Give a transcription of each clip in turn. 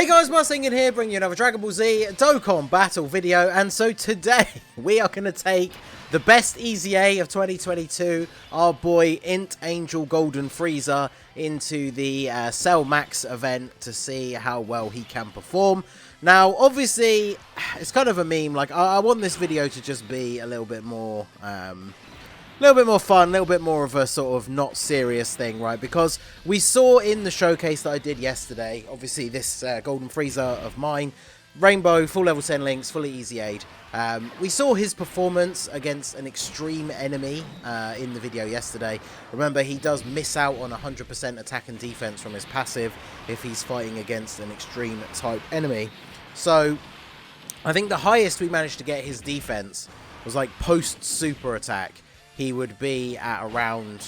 Hey guys, Mustang in here, bringing you another Dragon Ball Z Dokkan battle video, and so today we are going to take the best EZA of 2022, our boy Int Angel Golden Frieza, into the Cell Max event to see how well he can perform. Now, obviously, it's kind of a meme, like, I want this video to just be a little bit more fun, a little bit more of a sort of not serious thing, right? Because we saw in the showcase that I did yesterday, obviously this Golden Frieza of mine, Rainbow, full level 10 links, fully EZA'd. We saw his performance against an extreme enemy in the video yesterday. Remember, he does miss out on 100% attack and defense from his passive if he's fighting against an extreme type enemy. So, I think the highest we managed to get his defense was like post super attack. He would be at around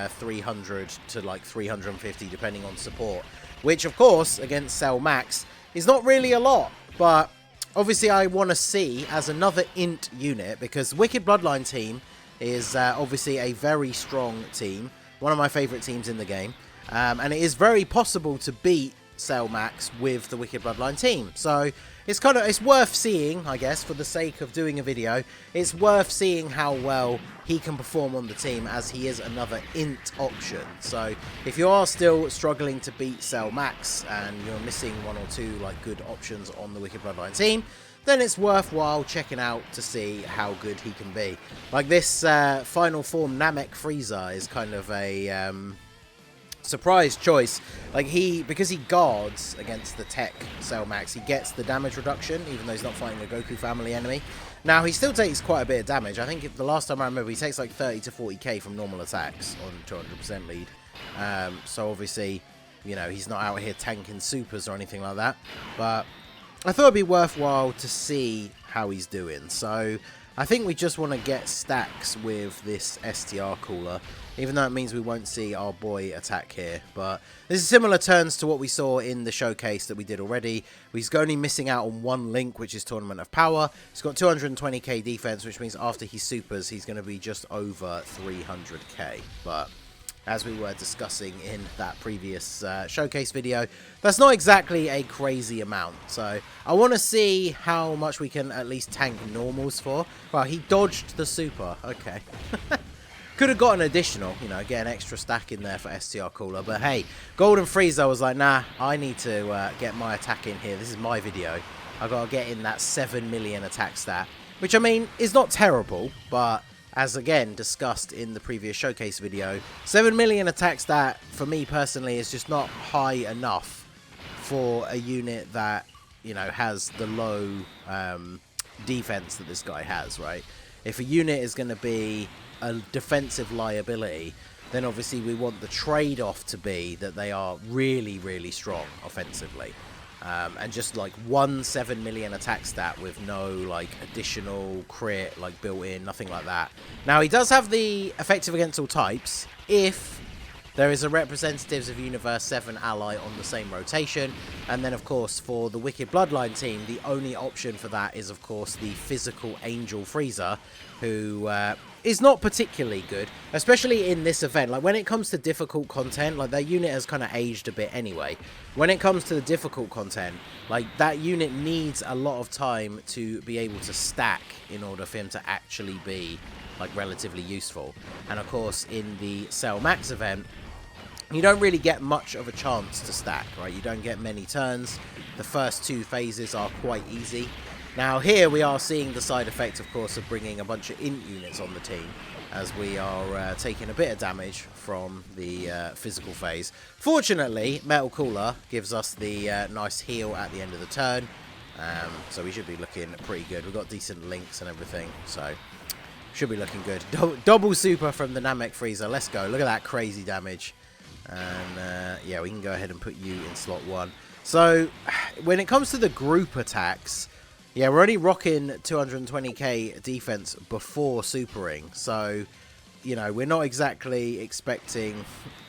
300 to like 350 depending on support, which of course against Cell Max is not really a lot, but obviously I want to see as another int unit, because Wicked Bloodline team is obviously a very strong team, one of my favourite teams in the game, and it is very possible to beat Cell Max with the Wicked Bloodline team. So it's worth seeing, I guess, for the sake of doing a video. It's worth seeing how well he can perform on the team, as he is another int option. So if you are still struggling to beat Cell Max and you're missing one or two like good options on the Wicked Bloodline team, then it's worthwhile checking out to see how good he can be. Like this final form Namek Frieza is kind of a surprise choice. Like because he guards against the tech Cell Max, he gets the damage reduction even though he's not fighting a Goku family enemy. Now he still takes quite a bit of damage. I think the last time I remember he takes like 30 to 40k from normal attacks on 200% lead. So obviously, you know, he's not out here tanking supers or anything like that, but I thought it'd be worthwhile to see how he's doing. So I think we just want to get stacks with this STR cooler, even though it means we won't see our boy attack here. But this is similar turns to what we saw in the showcase that we did already. He's only missing out on one link, which is Tournament of Power. He's got 220k defense, which means after he supers, he's going to be just over 300k. But as we were discussing in that previous showcase video, that's not exactly a crazy amount. So I want to see how much we can at least tank normals for. Well, he dodged the super. Okay. Could have got an additional, you know, get an extra stack in there for STR cooler. But hey, Golden Frieza was like, nah, I need to get my attack in here. This is my video. I got to get in that 7 million attack stat, which I mean is not terrible, but as again discussed in the previous showcase video, 7 million attack stat for me personally is just not high enough for a unit that, you know, has the low defense that this guy has, right? If a unit is going to be a defensive liability, then obviously we want the trade-off to be that they are really, really strong offensively. And just like 7 million attack stat with no like additional crit like built in, nothing like that. Now he does have the effective against all types if there is a Representatives of Universe 7 ally on the same rotation. And then of course for the Wicked Bloodline team, the only option for that is of course the physical Angel Frieza, who is not particularly good, especially in this event. Like when it comes to difficult content, like that unit has kind of aged a bit anyway. When it comes to the difficult content, like that unit needs a lot of time to be able to stack in order for him to actually be like relatively useful. And of course in the Cell Max event, you don't really get much of a chance to stack, right? You don't get many turns. The first two phases are quite easy. Now here we are seeing the side effect, of course, of bringing a bunch of int units on the team, as we are taking a bit of damage from the physical phase. Fortunately, Metal Cooler gives us the nice heal at the end of the turn, so we should be looking pretty good. We've got decent links and everything, so should be looking good. Double super from the Namek Frieza. Let's go. Look at that crazy damage. And yeah, we can go ahead and put you in slot 1. So when it comes to the group attacks, yeah, we're only rocking 220k defense before supering. So, you know, we're not exactly expecting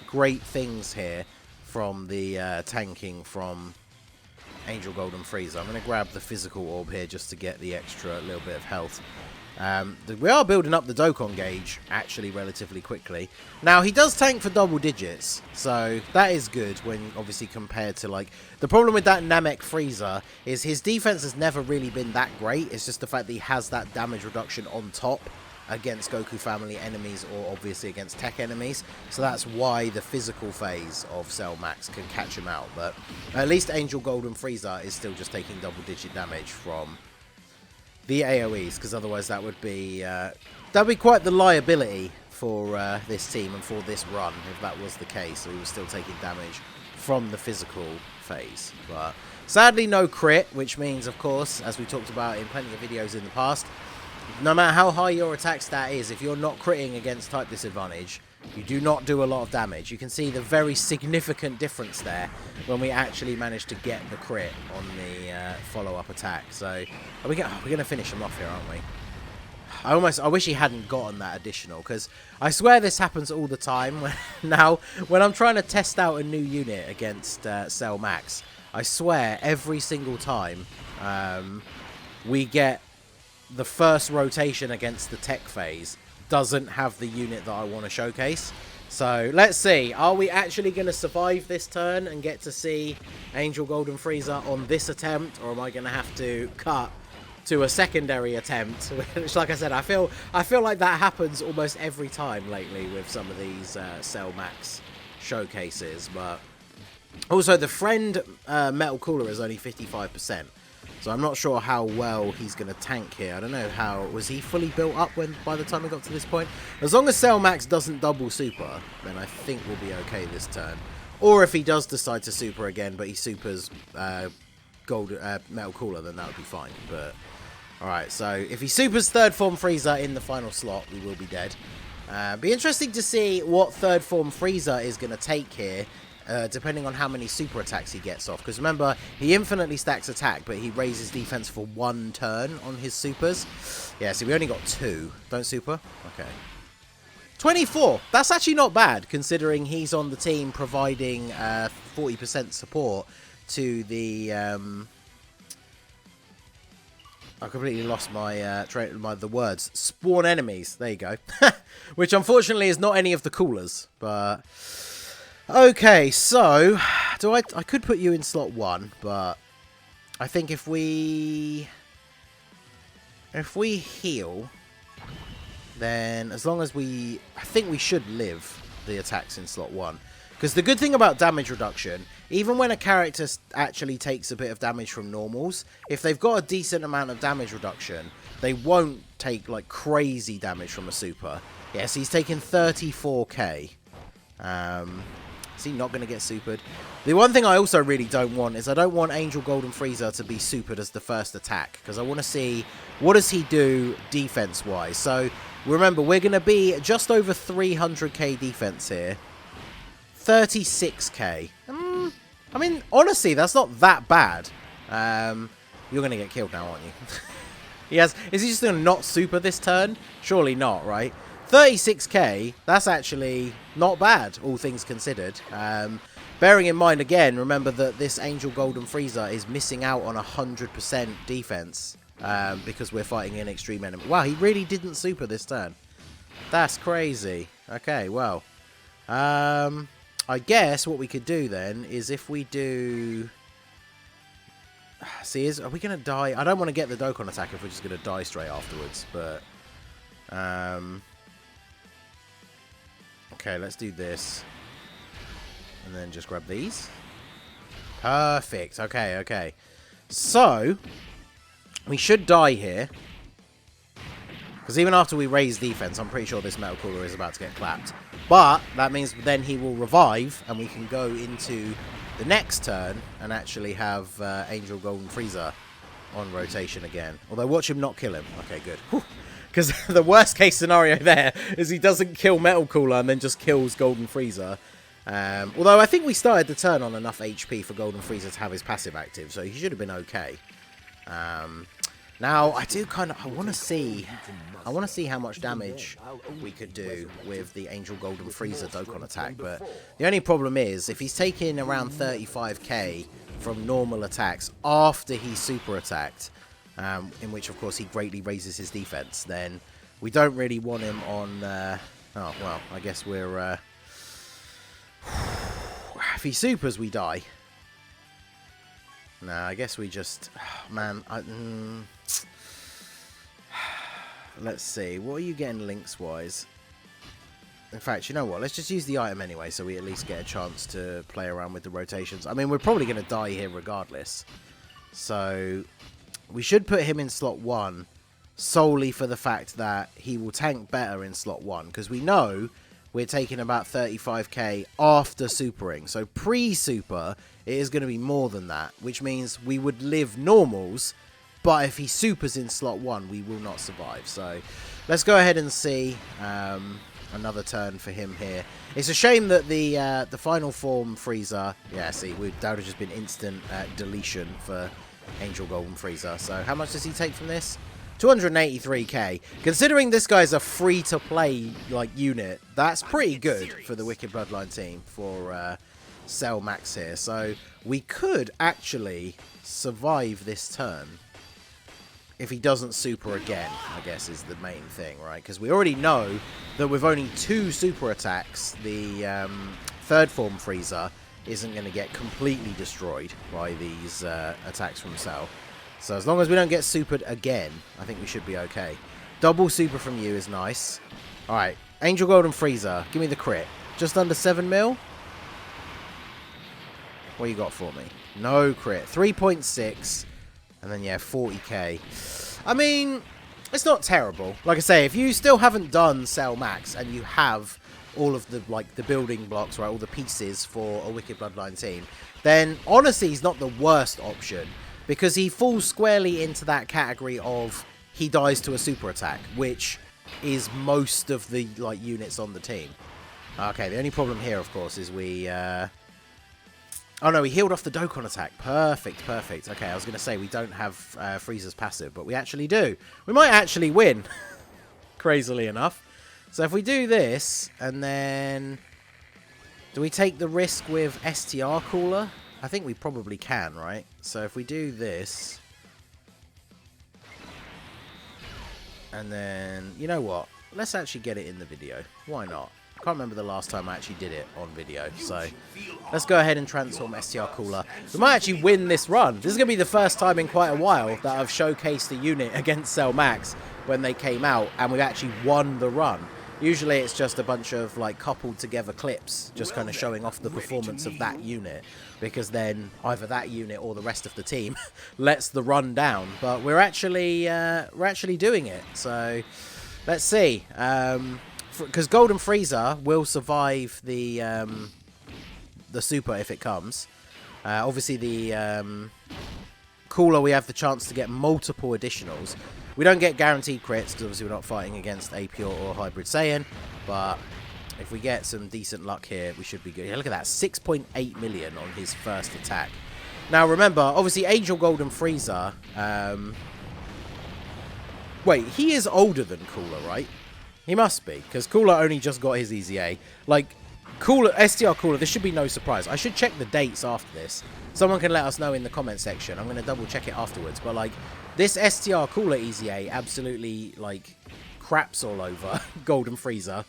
great things here from the tanking from Angel Golden Frieza. I'm going to grab the physical orb here just to get the extra little bit of health. We are building up the Dokkan gauge, actually, relatively quickly. Now, he does tank for double digits, so that is good when, obviously, compared to, like... The problem with that Namek FRIEZA is his defense has never really been that great. It's just the fact that he has that damage reduction on top against Goku family enemies or, obviously, against tech enemies. So that's why the physical phase of Cell Max can catch him out. But at least Angel Golden Frieza is still just taking double-digit damage from the AoEs, because otherwise that would be quite the liability for this team and for this run if that was the case. So he was still taking damage from the physical phase. But sadly no crit, which means, of course, as we talked about in plenty of videos in the past, no matter how high your attack stat is, if you're not critting against type disadvantage, you do not do a lot of damage. You can see the very significant difference there when we actually managed to get the crit on the follow-up attack. So we're going to finish him off here, aren't we? I wish he hadn't gotten that additional, because I swear this happens all the time. Now, when I'm trying to test out a new unit against Cell Max, I swear every single time we get the first rotation against the tech phase doesn't have the unit that I want to showcase. So let's see, are we actually going to survive this turn and get to see Angel Golden Frieza on this attempt, or am I going to have to cut to a secondary attempt? Which, like I said, I feel like that happens almost every time lately with some of these Cell Max showcases. But also the friend Metal Cooler is only 55%. So I'm not sure how well he's going to tank here. I don't know how... Was he fully built up by the time we got to this point? As long as Cell Max doesn't double super, then I think we'll be okay this turn. Or if he does decide to super again, but he supers Metal Cooler, then that would be fine. But alright, so if he supers third form Frieza in the final slot, we will be dead. Be interesting to see what third form Frieza is going to take here. Depending on how many super attacks he gets off. Because remember, he infinitely stacks attack, but he raises defense for one turn on his supers. Yeah, so we only got 2. Don't super? Okay. 24! That's actually not bad, considering he's on the team providing 40% support to the... I completely lost my the words. Spawn enemies. There you go. Which, unfortunately, is not any of the coolers, but... Okay, so I could put you in slot 1, but I think if we heal, then as long as I think we should live the attacks in slot 1. Because the good thing about damage reduction, even when a character actually takes a bit of damage from normals, if they've got a decent amount of damage reduction, they won't take like crazy damage from a super. Yes, he's taking 34k. Is he not going to get supered? The one thing I also really don't want is I don't want Angel Golden Frieza to be supered as the first attack, because I want to see what does he do defense-wise. So remember, we're going to be just over 300k defense here. 36k. I mean, honestly, that's not that bad. You're going to get killed now, aren't you? Is he just going to not super this turn? Surely not, right? 36k, that's actually not bad, all things considered. Bearing in mind, again, remember that this Angel Golden Frieza is missing out on 100% defense because we're fighting an extreme enemy. Wow, he really didn't super this turn. That's crazy. Okay, well. I guess what we could do then is if we do... See, are we going to die? I don't want to get the Dokkan attack if we're just going to die straight afterwards, but... Okay, let's do this. And then just grab these. Perfect. Okay, okay. So, we should die here. Because even after we raise defense, I'm pretty sure this Metal Cooler is about to get clapped. But, that means then he will revive, and we can go into the next turn and actually have Angel Golden Frieza on rotation again. Although, watch him not kill him. Okay, good. Because the worst case scenario there is he doesn't kill Metal Cooler and then just kills Golden Frieza. Although I think we started the turn on enough HP for Golden Frieza to have his passive active, so he should have been okay. Now I want to see how much damage we could do with the Angel Golden Frieza Dokkan attack. But the only problem is if he's taking around 35k from normal attacks after he's super attacked. in which, of course, he greatly raises his defense, then we don't really want him on... oh, well, I guess we're... if he supers, we die. No, I guess we just... Oh, man, let's see. What are you getting links-wise? In fact, you know what? Let's just use the item anyway, so we at least get a chance to play around with the rotations. I mean, we're probably going to die here regardless. So, we should put him in slot 1 solely for the fact that he will tank better in slot 1. Because we know we're taking about 35k after supering. So, pre-super, it is going to be more than that. Which means we would live normals. But if he supers in slot 1, we will not survive. So, let's go ahead and see... another turn for him here. It's a shame that the final form FRIEZA... Yeah, see, that would have just been instant deletion for Angel Golden FRIEZA. So how much does he take from this? 283k. Considering this guy's a free-to-play like unit, that's pretty good for the Wicked Bloodline team for Cell Max here. So we could actually survive this turn. If he doesn't super again, I guess, is the main thing, right? Because we already know that with only 2 super attacks, the third form FRIEZA isn't going to get completely destroyed by these attacks from Cell. So as long as we don't get supered again, I think we should be okay. Double super from you is nice. Alright, Angel Golden FRIEZA, give me the crit. Just under 7 mil? What you got for me? No crit. 3.6. And then, yeah, 40k. I mean, it's not terrible. Like I say, if you still haven't done Cell Max and you have all of the, like, the building blocks, right, all the pieces for a Wicked Bloodline team, then honestly, he's not the worst option because he falls squarely into that category of he dies to a super attack, which is most of the, like, units on the team. Okay, the only problem here, of course, is we... Oh no, we healed off the Dokkan attack. Perfect, perfect. Okay, I was going to say we don't have FRIEZA's passive, but we actually do. We might actually win, crazily enough. So if we do this, and then... Do we take the risk with STR Cooler? I think we probably can, right? So if we do this... And then, you know what? Let's actually get it in the video. Why not? I can't remember the last time I actually did it on video, so let's go ahead and transform STR Cooler. We might actually win this run. This is going to be the first time in quite a while that I've showcased a unit against Cell Max when they came out, and we've actually won the run. Usually it's just a bunch of like coupled together clips, just kind of showing off the performance of that unit, because then either that unit or the rest of the team lets the run down. But we're actually doing it, so let's see. Because Golden FRIEZA will survive the super if it comes. Obviously, the Cooler, we have the chance to get multiple additionals. We don't get guaranteed crits, because obviously we're not fighting against a pure or hybrid Saiyan. But if we get some decent luck here, we should be good. Yeah, look at that, 6.8 million on his first attack. Now, remember, obviously, Angel Golden FRIEZA... wait, he is older than Cooler, right? He must be, because Cooler only just got his EZA. Like, Cooler, STR Cooler, this should be no surprise. I should check the dates after this. Someone can let us know in the comment section. I'm going to double check it afterwards. But, like, this STR Cooler EZA absolutely, like, craps all over Golden FRIEZA.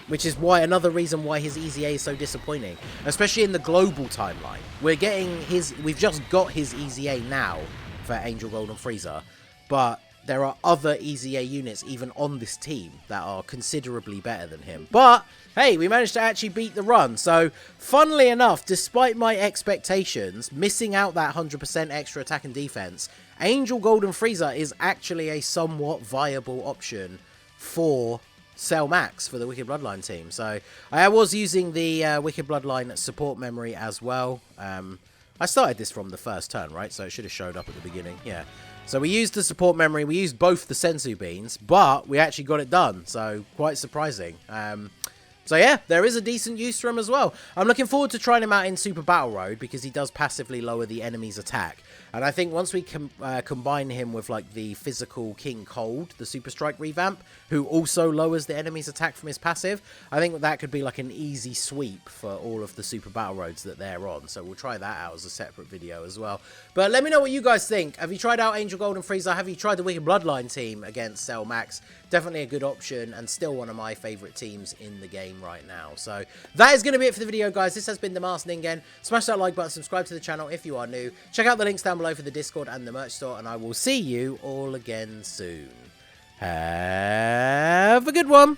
Which is why another reason why his EZA is so disappointing. Especially in the global timeline. We've just got his EZA now for Angel Golden FRIEZA. But... there are other EZA units even on this team that are considerably better than him. But, hey, we managed to actually beat the run. So, funnily enough, despite my expectations, missing out that 100% extra attack and defense, Angel Golden FRIEZA is actually a somewhat viable option for Cell Max for the Wicked Bloodline team. So, I was using the Wicked Bloodline support memory as well. I started this from the first turn, right? So, it should have showed up at the beginning. Yeah. So we used the support memory, we used both the Sensu Beans, but we actually got it done, so quite surprising. So yeah, there is a decent use for him as well. I'm looking forward to trying him out in Super Battle Road because he does passively lower the enemy's attack. And I think once we combine him with like the physical King Cold, the Super Strike revamp, who also lowers the enemy's attack from his passive, I think that could be like an easy sweep for all of the Super Battle Roads that they're on. So we'll try that out as a separate video as well. But let me know what you guys think. Have you tried out Angel Gold and FRIEZA? Have you tried the Wicked Bloodline team against Cell Max? Definitely a good option and still one of my favourite teams in the game right now. So that is going to be it for the video, guys. This has been The Masked Ningen. Smash that like button, subscribe to the channel if you are new. Check out the links down below for the Discord and the merch store, and I will see you all again soon. Have a good one.